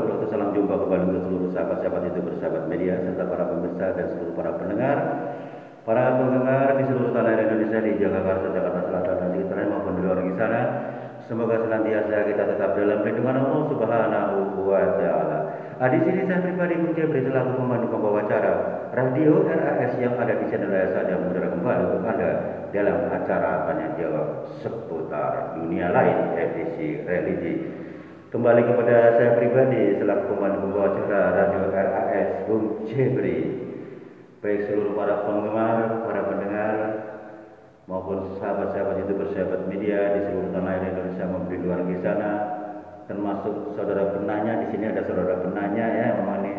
wabarakatuh. Salam jumpa kembali untuk seluruh sahabat-sahabat itu, bersahabat media, serta para pemirsa dan seluruh para pendengar di seluruh tanah air Indonesia, di Jakarta, Jakarta Selatan dan sekitarnya maupun di luar sana. Semoga senantiasa kita tetap dalam lindungan Allah Subhanahu wa Ta'ala. Di sini saya pribadi Bung Jebri selaku pemandu pembawa acara Radio RAS yang ada di channel saya dan mengudara kembali untuk Anda dalam acara Tanya Jawab seputar dunia lain edisi religi. Kembali kepada saya pribadi selaku pemandu pembawa acara Radio RAS Bung Jebri. Baik seluruh para penggemar, para pendengar maupun sahabat-sahabat itu, bersahabat media di seluruh tanah air Indonesia maupun di luar sana, termasuk saudara penanya. Di sini ada saudara penanya ya, memang ini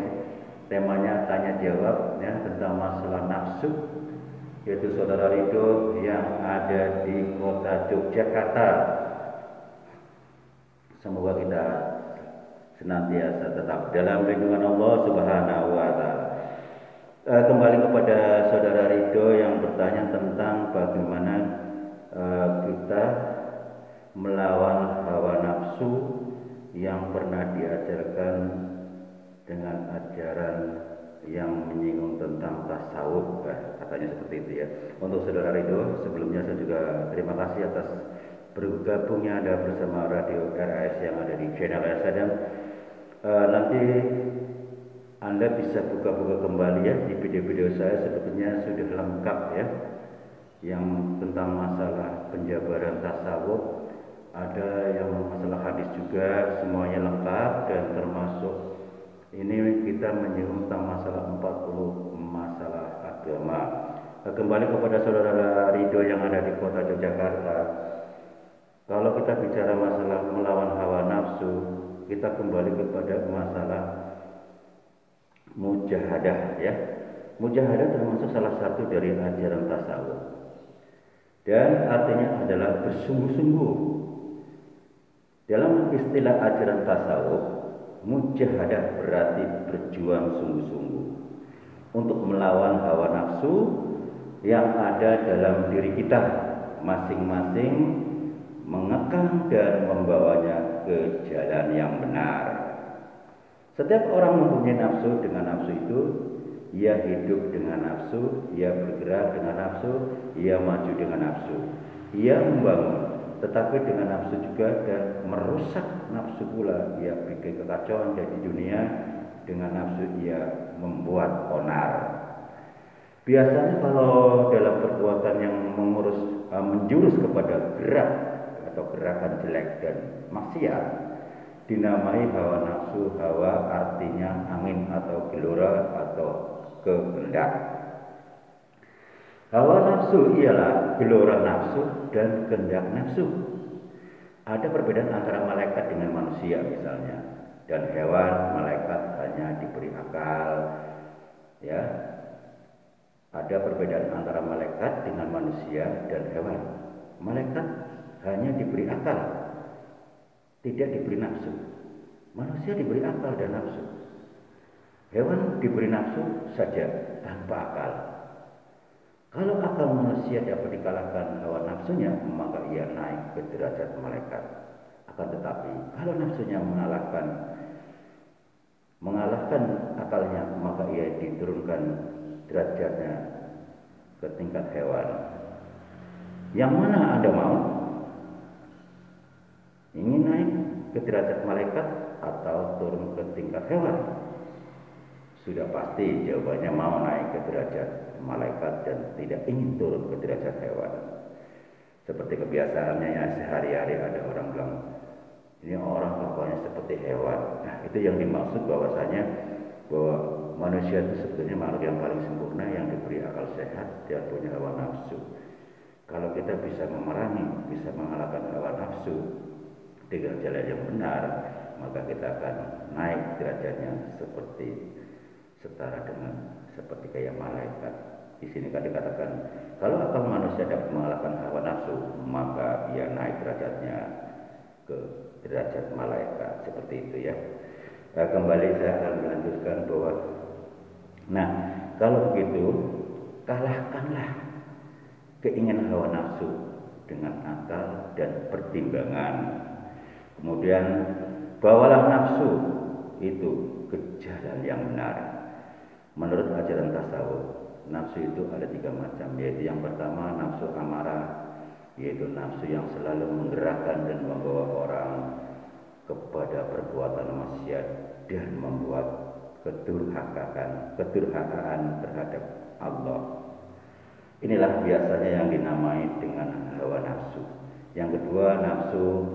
temanya tanya jawab ya tentang masalah nafsu, yaitu saudara Rido yang ada di kota Yogyakarta. Semoga kita senantiasa tetap dalam lindungan Allah Subhanahu wa Ta'ala. Kembali kepada saudara Rido yang bertanya tentang bagaimana kita melawan hawa nafsu yang pernah diajarkan dengan ajaran yang menyinggung tentang tasawuf, katanya seperti itu ya. Untuk saudara Rido, sebelumnya saya juga terima kasih atas bergabungnya Anda bersama Radio RAS yang ada di channel saya, dan nanti Anda bisa buka-buka kembali ya di video-video saya, sebetulnya sudah lengkap ya, yang tentang masalah penjabaran tasawuf, ada yang masalah hadis juga, semuanya lengkap, dan termasuk ini kita menyinggung tentang masalah 40 masalah agama. Kembali kepada saudara Rido yang ada di kota Yogyakarta. Kalau kita bicara masalah melawan hawa nafsu, kita kembali kepada masalah mujahadah ya. Mujahadah termasuk salah satu dari ajaran tasawuf, dan artinya adalah bersungguh-sungguh. Dalam istilah ajaran tasawuf, mujahadah berarti berjuang sungguh-sungguh untuk melawan hawa nafsu yang ada dalam diri kita masing-masing, mengekang dan membawanya ke jalan yang benar. Setiap orang mempunyai nafsu. Dengan nafsu itu ia hidup dengan nafsu, ia bergerak dengan nafsu, ia maju dengan nafsu, ia membangun, tetapi dengan nafsu juga, dan merusak nafsu pula. Ia bikin kekacauan di dunia, dengan nafsu ia membuat onar. Biasanya kalau dalam perbuatan yang menjurus kepada gerak atau gerakan jelek dan maksiat, dinamai hawa nafsu. Hawa artinya angin atau gelora atau kehendak. Hawa nafsu ialah gelora nafsu dan kehendak nafsu. Ada perbedaan antara malaikat dengan manusia misalnya, dan hewan. Malaikat hanya diberi akal ya. Ada perbedaan antara malaikat dengan manusia dan hewan. Malaikat hanya diberi akal, tidak diberi nafsu. Manusia diberi akal dan nafsu. Hewan diberi nafsu saja tanpa akal. Kalau akal manusia dapat dikalahkan hawa nafsunya, maka ia naik ke derajat malaikat. Akan tetapi kalau nafsunya mengalahkan akalnya, maka ia diturunkan derajatnya ke tingkat hewan. Yang mana Anda mau? Ingin naik ke derajat malaikat atau turun ke tingkat hewan? Sudah pasti jawabannya mau naik ke derajat malaikat dan tidak ingin turun ke derajat hewan. Seperti kebiasaannya ya, sehari-hari ada orang bilang, ini orang kelakuannya seperti hewan. Nah, itu yang dimaksud bahwasanya bahwa manusia itu sebetulnya makhluk yang paling sempurna, yang diberi akal sehat, dia punya hawa nafsu. Kalau kita bisa memerangi, bisa mengalahkan hawa nafsu dengan jalan yang benar, maka kita akan naik derajatnya setara dengan seperti kayak malaikat. Di sini kan dikatakan kalau akal manusia dapat mengalahkan hawa nafsu, maka ia naik derajatnya ke derajat malaikat, seperti itu ya. Kembali saya akan melanjutkan bahwa, nah kalau begitu kalahkanlah keinginan hawa nafsu dengan akal dan pertimbangan. Kemudian bawalah nafsu itu ke jalan yang benar. Menurut ajaran tasawuf, nafsu itu ada 3 macam, yaitu yang pertama nafsu amarah, yaitu nafsu yang selalu menggerakkan dan membawa orang kepada perbuatan maksiat dan membuat kedurhakaan terhadap Allah. Inilah biasanya yang dinamai dengan hawa nafsu. Yang kedua nafsu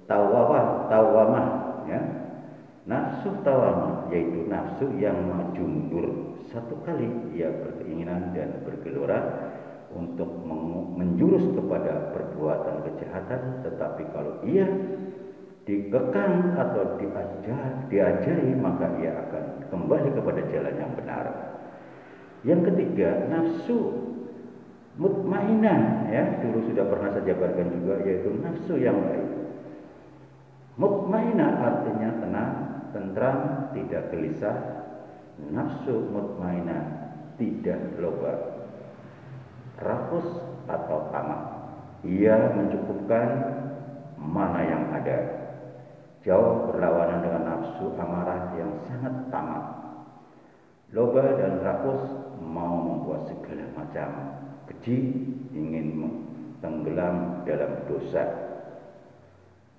tawamah, ya. Nafsu tawamah yaitu nafsu yang maju mundur. Satu kali ia berkeinginan dan bergelora untuk menjurus kepada perbuatan kejahatan, tetapi kalau ia dikekang atau diajari, maka ia akan kembali kepada jalan yang benar. Yang ketiga, nafsu mutmainah, ya, dulu sudah pernah saya jabarkan juga, yaitu nafsu yang baik. Mutmainah artinya tenang, tentram, tidak gelisah. Nafsu mutmainah tidak loba, rakus atau tamak. Ia mencukupkan mana yang ada, jauh berlawanan dengan nafsu amarah yang sangat tamak. Loba dan rakus mau membuat segala macam keji, ingin tenggelam dalam dosa.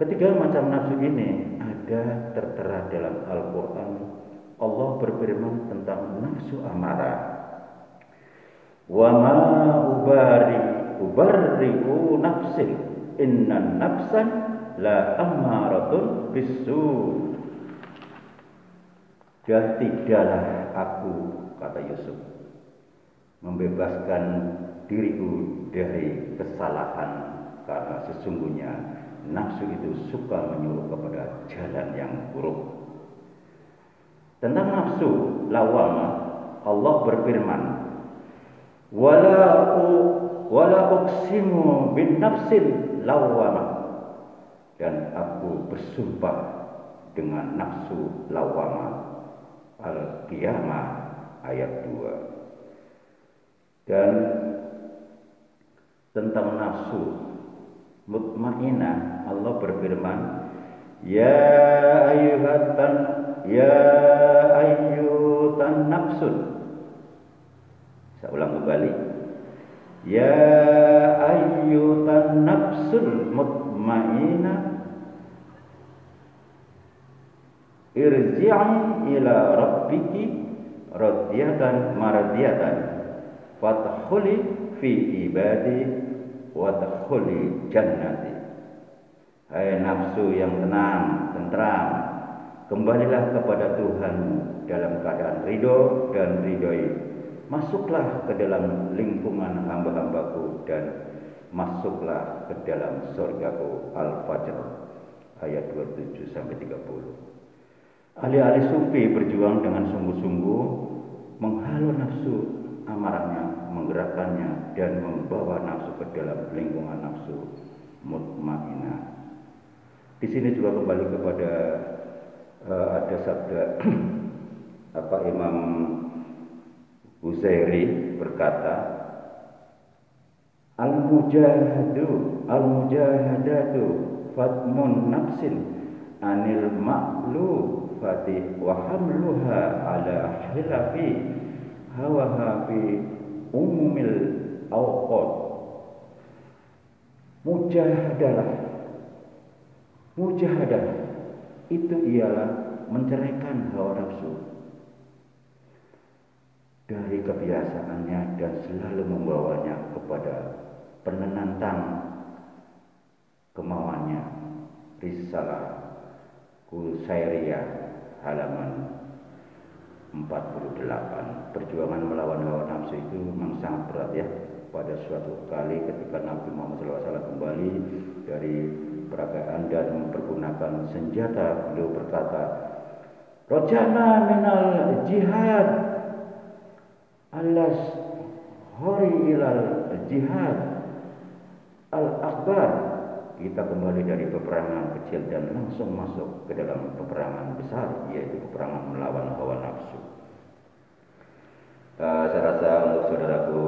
Ketiga macam nafsu ini ada tertera dalam Al-Quran. Allah berfirman tentang nafsu amarah. Wa ma ubarri'u nafsin innan nafsan la ammaratun bisu. Dan tidaklah aku, kata Yusuf, membebaskan diriku dari kesalahan, karena sesungguhnya nafsu itu suka menyuruh kepada jalan yang buruk. Tentang nafsu lawamah, Allah berfirman, wala uqsimu bin nafsin lawamah, dan aku bersumpah dengan nafsu lawamah. Al-Qiyamah ayat 2. Dan tentang nafsu mutmainah, Allah berfirman, ya ayyuhan nafsun. Saya ulang kembali. Ya ayyuhan nafsul mutmainah, irji'i ila rabbiki radiyatan maradiyatan fadkhuli fi ibadi wadkhuli jannati. Hai nafsu yang tenang, tentram, kembalilah kepada Tuhan dalam keadaan ridho dan ridhoi. Masuklah ke dalam lingkungan hamba-hambaku dan masuklah ke dalam surgaku. Al-Fajr ayat 27-30. Ahli-ahli sufi berjuang dengan sungguh-sungguh menghalau nafsu amarahnya, menggerakkannya dan membawa nafsu ke dalam lingkungan nafsu mutmainah. Di sini juga kembali kepada ada sabda Imam Busairi berkata, al-mujahadatu fatmun nafsin anil ma'lufati wa hamluha ala hilafi hawaha fi umumil awqat. Mujahadah itu ialah menceraikan hawa nafsu dari kebiasaannya dan selalu membawanya kepada penentang kemauannya. Risalah Qusairiyah halaman 48. Perjuangan melawan hawa nafsu itu memang sangat berat, ya. Pada suatu kali ketika Nabi Muhammad SAW kembali dari peragaan dan mempergunakan senjata, beliau berkata, rojana minal jihad alas hori ilal jihad al-akbar. Kita kembali dari peperangan kecil dan langsung masuk ke dalam peperangan besar, yaitu peperangan melawan hawa nafsu. Saya rasa untuk saudaraku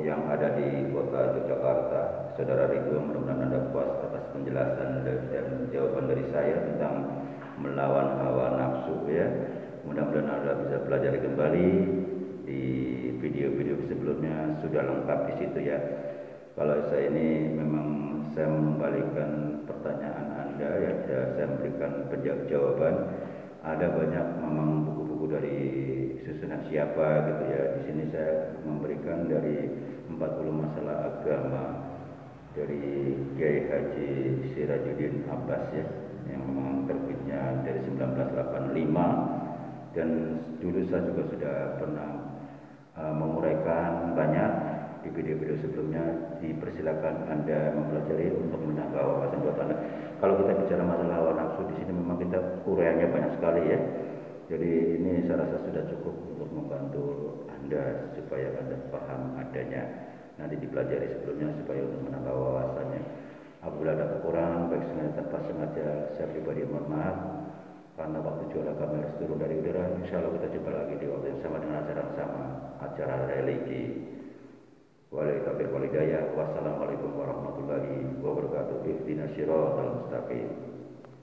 yang ada di kota Yogyakarta, saudara Ridho, mudah-mudahan Anda puas atas penjelasan dan jawaban dari saya tentang melawan hawa nafsu. nafsu ya. Mudah-mudahan Anda bisa pelajari kembali. Di video-video sebelumnya sudah lengkap di situ ya. Kalau saya ini memang saya mengembalikan pertanyaan Anda ya, saya memberikan jawaban. Ada banyak memang buku-buku dari susunan siapa gitu ya. Di sini saya memberikan dari 40 masalah agama dari Kiai Haji Sirajuddin Abbas ya, yang memang terbitnya dari 1985, dan dulu saya juga sudah pernah menguraikan banyak di video-video sebelumnya. Dipersilakan Anda mempelajari untuk menambah wawasan buat Anda. Kalau kita bicara masalah hawa nafsu di sini memang kita uraiannya banyak sekali ya. Jadi ini saya rasa sudah cukup untuk membantu Anda supaya Anda paham adanya. Nanti dipelajari sebelumnya supaya untuk menambah wawasannya. Apabila ada kekurangan baik sengaja tanpa sengaja, saya pribadi mohon maaf. Karena waktu juara kami harus turun dari udara. Insya Allah kita jumpa lagi di waktu yang sama dengan acara yang sama, acara religi. Wassalamualaikum warahmatullahi wabarakatuh. Ihdinas siratal mustaqim.